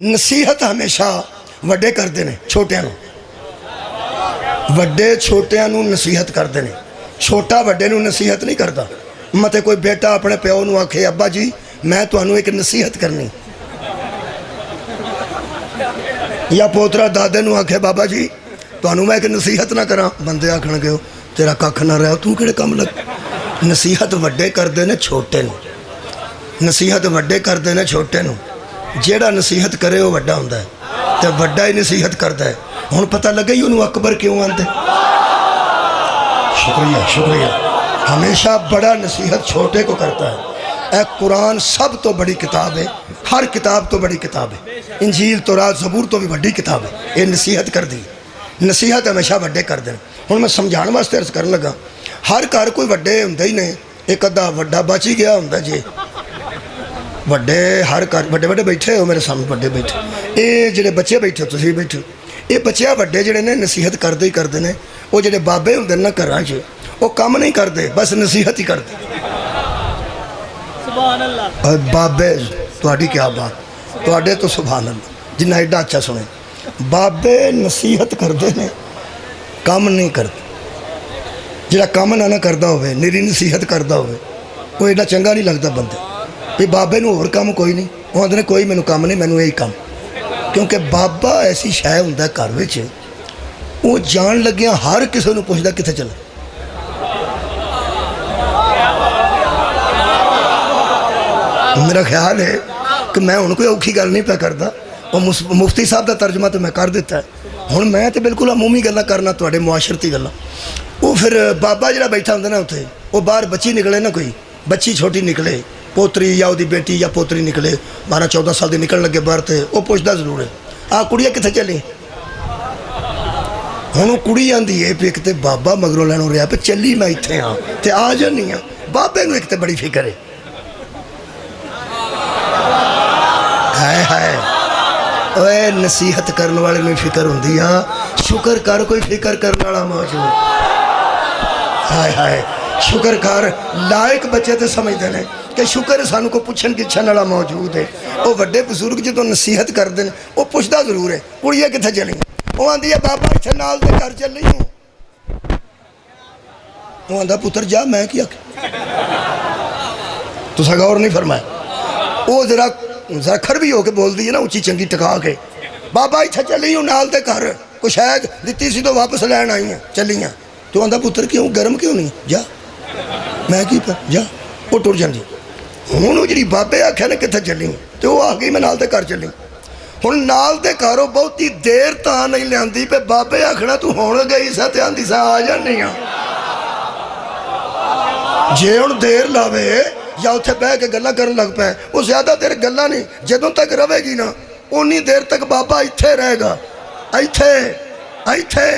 नसीहत हमेशा वड्डे करते हैं छोटियां नूं, वड्डे छोटियां नूं नसीहत करते हैं, छोटा वड्डे नूं नसीहत नहीं करता। मते कोई बेटा अपने प्यो नूं आखे अब्बा जी मैं तुहानूं एक नसीहत करनी, या पोतरा दादे नूं आखे बाबा जी तुहानूं मैं एक नसीहत ना करा, बंदे आखणगे तेरा कख ना रहा तू किहड़े काम लग। नसीहत वड्डे करते हैं छोटे नूं, नसीहत वड्डे करते हैं छोटे नूं। जेड़ा नसीहत करे वो वड्डा हुंदा है ते वड्डा ही नसीहत करता है। हुण पता लगे ही उन्होंने अकबर क्यों आंदे। शुक्रिया शुक्रिया। हमेशा बड़ा नसीहत छोटे को करता है। ए कुरान सब तो बड़ी किताब है, हर किताब तो बड़ी किताब है। इंजील तौरात ज़बूर तो भी बड़ी किताब है। ये नसीहत कर दी, नसीहत हमेशा वड्डे कर दें। हुण मैं समझाने वास्ते अर्ज कर लगा, हर घर कोई वड्डे हुंदे ही ने, एक अद्धा वड्डा बच ही गया हुंदा जी। वड्डे हर घर वड्डे वड्डे बैठे हो मेरे सामने, वड्डे बैठे, ये जिहड़े बच्चे बैठे तुसीं बैठे, ये बच्चे वड्डे जिहड़े ने नसीहत करते ही करते हैं। वो जिहड़े बाबे हुंदे ना घरां च वो काम नहीं करते, बस नसीहत ही करते। सुभान अल्लाह। बाबे तुहाडी क्या बात, तुहाडे तो सुभान अल्लाह जिन्ना एडा अच्छा सुने। बाबे नसीहत करते हैं, काम नहीं करते। जिहड़ा काम ना करता होवे, निरी नसीहत करता होवे, वो एडा चंगा नहीं लगता बंदे। भी बाबे नूं होर काम कोई नहीं, वो आंदे ने कोई मैनूं काम नहीं, मैनूं यही काम। क्योंकि बाबा ऐसी शै हुंदा घर विच, वो जान लग्गिया हर किसी नूं पुछदा कित्थे चले। मेरा ख्याल है कि मैं हुण कोई औखी गल नहीं पा करदा, वो मुफ्ती साहब का तर्जमा तो मैं कर दिता है। हुण मैं तो बिल्कुल अमूमी गल्लां करना, तुहाडे मुआशरती गल्लां। वो फिर बाबा जिहड़ा बैठा हुंदा ना उत्थे, वो बाहर बच्ची निकले ना, कोई बच्ची छोटी निकले, पोतरी या उसकी बेटी या पोतरी निकले 12-14 साल की निकल लगे बाहर, तो वह पुछदा जरूर है आ कुड़िया कित्थे चली। हुण कुड़ी आंदी है भी एक तो बाबा मगरों लैनों रहा पे चली मैं इत्थे हाँ तो आ जानी हाँ। बाबे नूं एक तो बड़ी फिक्र है, हाय हाय ओए नसीहत करने वाले में फिक्र होंदी आ, शुक्र कर कोई फिक्र करने वाला मौजूद। हाय हाय शुक्र कर, लायक बच्चे तो समझते हैं कि शुक्र सानू को पुछन गिछन वाला मौजूद है। वो वड्डे बजुर्ग जो नसीहत करते हैं वो पुछदा जरूर है कुड़िया कित्थे चली, वो आंदी है बाबा इत्थे नाल दे घर चली हूँ। वो आंदा पुत्र जा, मैं क्या तुसा गौर नहीं फरमाया। वो जरा जरा खरबी होके बोलती है ना, उची चंगी टका के, बाबा इत्थे चली हूँ नाल दे घर, कुछ शायद दिती सी तो वापस लैन आई हैं चली हैं। तो आंदा पुत्र क्यों गर्म क्यों नहीं, जा मैं की पर जा। वो टुर जाती। हुण जी बाबे आख्या ने कित्थे चली तो वह आ गई मैं नाल दे घर चली। हुण नाल दे घरों बहुती देर तां नहीं लियांदी पे बाबे आखना तू हुण गई सा ते आंदी सा आ जानी आ। जे हुण देर लावे या उत्थे बह के गल्लां करन लग पे, वो ज़्यादा देर गल्लां नहीं, जदों तक रवेगी ना उन्नी देर तक बाबा इत्थे रहेगा। इत्थे इत्थे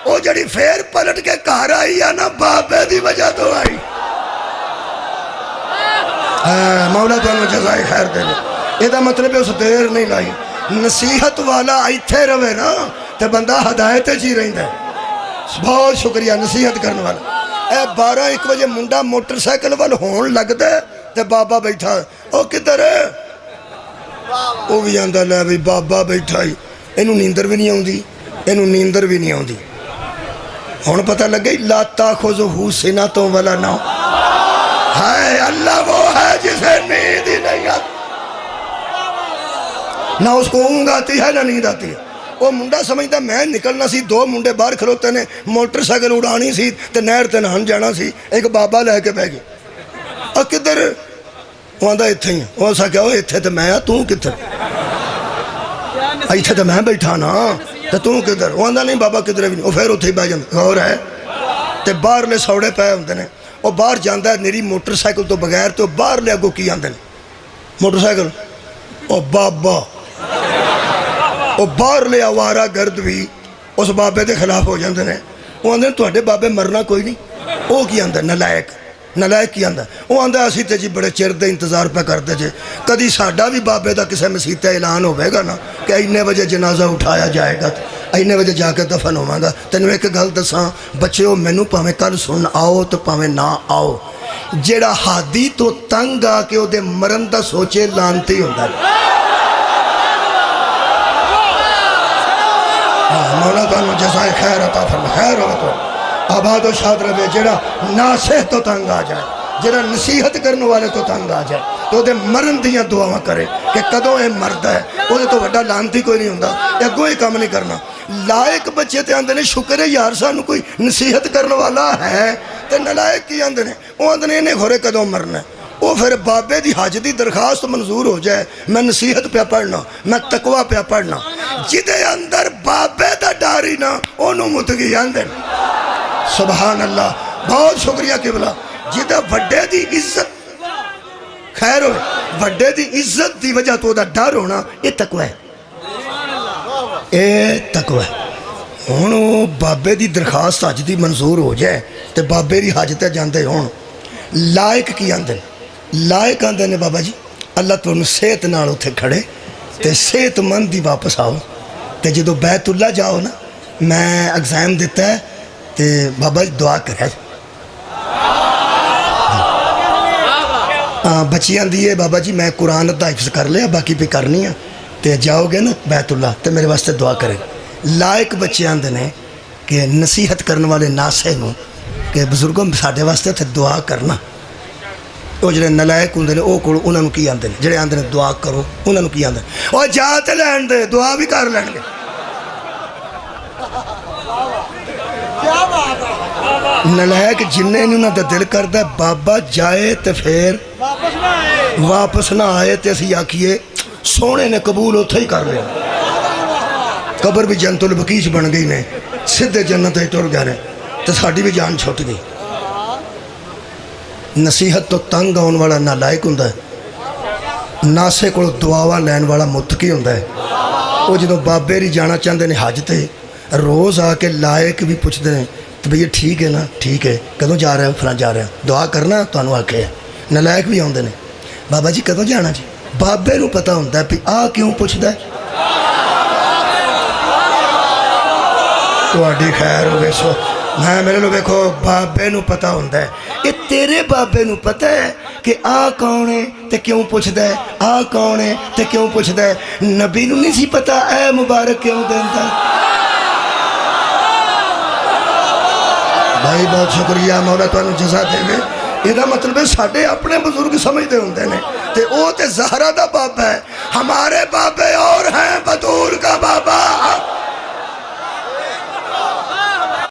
वो जड़ी फेर पलट के घर आई आ ना बाबे दी वजह तो आई। मौला तुहानू जज़ाए खैर दे। ਇਹਦਾ मतलब उस देर नहीं लाई। नसीहत वाला इत्थे रवे ना तो बंदा हदायत ही रहिंदा। बहुत शुक्रिया नसीहत करने वाला। 12-1 बजे मुंडा मोटरसाइकिल वाल होण लगदा ते बाबा बैठा, ओ किधर वो भी आंदा लै भी बाबा बैठा ही, इनू नींदर भी नहीं आउंदी, इनू नींदर भी नहीं आउंदी। हुण पता लगे लाता खुज़हू सिनातों वाला ना है, अल्लाह वो है जिसे नींद ही नहीं आती, ना उसको ऊँग आती है ना नींद आती है। वो मुंडा समझदा मैं निकलना सी, 2 मुंडे बाहर खलोते ने, मोटरसाइकिल उड़ानी सी ते नहर ते नहान जाना सी, एक बाबा लैके बह गए। और किधर, वो आंदा इत्थे ही। वो असा क्या इत्थे तो मैं, तू कित्थे, इत्थे तो मैं बैठा ना तो तू किधर। वो आंदा नहीं बाबा किधर भी नहीं। वो फिर उत्थे ही बह जांदा। गौर है तो बाहरले सौड़े पै हुंदे ने, वो बाहर जाता निरी मोटरसाइकिल तो बगैर, तो बाहरले अगों की आंदे ने मोटरसाइकिल, ओ बाबा वो बाहरले आवारा गर्द भी उस बाबे के खिलाफ हो जाते हैं। वो आंदे तुहाडे बाबे मरना कोई नहीं। वो की आंदा नलायक, नलायक की आंदा। वो आंदा असीं ते जी बड़े चिर दे इंतजार पे करते जे, कदी साडा भी बाबे का किसी मसीते ऐलान होगा ना कि इन्ने बजे जनाजा उठाया जाएगा, इन्ने बजे जाके दफन होवांगा। तैनूं एक गल दसां बच्चों, मैनूं भावें कल सुन आओ तो भावें ना आओ, जेड़ा हादी तो तंग आके उहदे मरन दा सोचे लानती हुंदा। मौला तुहानू जज़ाए खैर अता फरमाए। खैर हो तो आबाद और शाद रहे। जेड़ा नासेह तो तंग आ जाए, जेड़ा नसीहत करने वाले तो तंग आ जाए, तो वो मरन दियाँ दुआवां करे कि कदों ये मरदा है, वो तो वड्डा लानती कोई नहीं होंदा, अगों ही काम नहीं करना। लायक बच्चे तो आंदे ने शुक्र है यार सानू कोई नसीहत करने वाला है। तो नलायक की आंदे ने, वो आंदे ने इन्हें खोरे कदों मरना है। वो फिर बाबे की हज की दरखास्त मंजूर हो जाए, मैं नसीहत पे पढ़ना, मैं तकवा पे पढ़ना। जिदे अंदर बाबे का डर ही ना, ओनू मुतगी आंदे। सुभान अल्लाह, बहुत शुक्रिया किबला। जिदा वड्डे की इज्जत खैर हो, वड्डे की इज्जत की वजह तो वह डर होना, ये तकवा है, ये तकवा है। हुण वो बाबे की दरखास्त हज की मंजूर हो जाए तो बाबे की हज ते जाते हो। लायक की आंदे, लायक आंदे ने बाबा जी अल्लाह तुहानू सेहत नाल उत्थे खड़े ते सेहतमंद ही वापस आओ। तो जो बैतुल्ला जाओ ना, मैं एग्जाम दिता है तो बाबा जी दुआ करे। हाँ बच्चियां दी है बाबा जी मैं कुरान अद्धा हिफ्ज़ कर लिया, बाकी भी करनी है। तो जाओगे ना बैतुल्ला तो मेरे वास्ते दुआ करें। लायक बच्चे आंदे ने कि नसीहत करने वाले नासे नूं कि बजुर्गों साडे वास्ते उत्थे दुआ करना। वो जो नलायक होंगे वो कोल उन्होंने की आते हैं, जोड़े आते हैं दुआ करो उन्होंने की आते हैं और जा तो लैन दे दुआ भी कर लैन। नलायक जिन्ने उन्होंने का दिल करता बाबा जाए तो फिर वापस ना आए तो असी आखिए सोने ने कबूल उत्थे ही कर लिया। कबर भी जनतुल बकीच बन गई ने, सीधे जन्नत टुर गए तो साड़ी भी जान छुट गई। नसीहत तो तंग आने वाला नालायक होंदा है, नासे को दुआवा लैन वाला मुतकी होंदा है। वो जो बाबे ही जाना चाहते हैं हज ते रोज़ आके लायक भी पूछते हैं तो भैया ठीक है ना, ठीक है कदों जा रहे हो, फलां जा रहे हो दुआ करना तुहानू आखे। नालायक भी आते हैं बाबा जी कदों जाना जी, बाबे नू पता होंदा है भी आ क्यों पुछदा है। तुहाडी खैर हो सो मैं मेरे लो वेखो बाबे नू पता होंदा है, ये तेरे बाबे नू पता है कि आ कौन है ते क्यों पुछदा है, आ कौन है ते क्यों पुछदा है। नबी नू नहीं सी पता ऐ मुबारक क्यों देंदा। भाई बहुत शुक्रिया मौला तुहानू जज़ा देवे। इसका मतलब है साढ़े अपने बुजुर्ग समझते होंगे ने ते वो ते ज़हरा दा बाबा है, हमारे बाबे और हैं बतूल का बाबा।